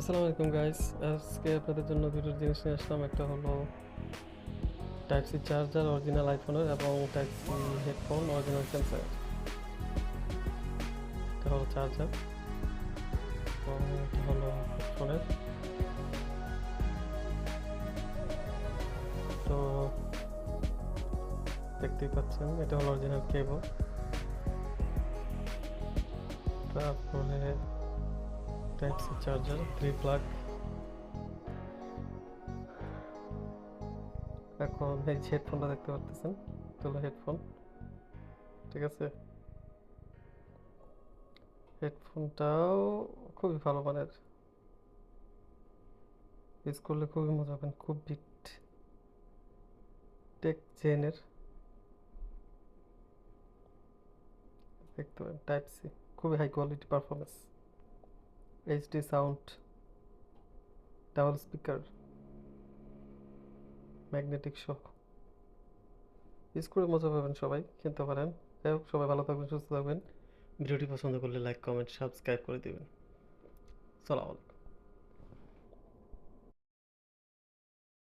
আসসালামু আলাইকুম গাইস, আজকে আপনাদের জন্য দুটো জিনিস নিয়ে আসলাম। একটা হলো টাইপ সি চার্জার অরিজিনাল আইফোনের এবং টাইপ সি হেডফোন অরিজিনাল স্যামসাংয়ের। এটা হলো চার্জার এবং এটা হলো হেডফোনের। তো দেখতেই পাচ্ছেন এটা হলো অরিজিনাল কেবল, তারপরে টাইপ সি চার্জার 3 প্লাগ। এখন এই যে হেডফোনটা দেখতে পাচ্ছেন, এটা হলো হেডফোন। ঠিক আছে, হেডফোনটাও খুবই ভালো মানের, ইউজ করলে খুবই মজা পাবেন। খুব বিট টেক জেনের দেখতে পারেন। টাইপ সি খুবই high quality performance, HD sound, double speaker, magnetic সহ, ইউজ করে মজা পাবেন। সবাই কিনতে পারেন। যাই হোক, সবাই ভালো থাকবেন, সুস্থ থাকবেন। ভিডিওটি পছন্দ করলে লাইক, কমেন্ট, সাবস্ক্রাইব করে দেবেন। সালাম আলাইকুম।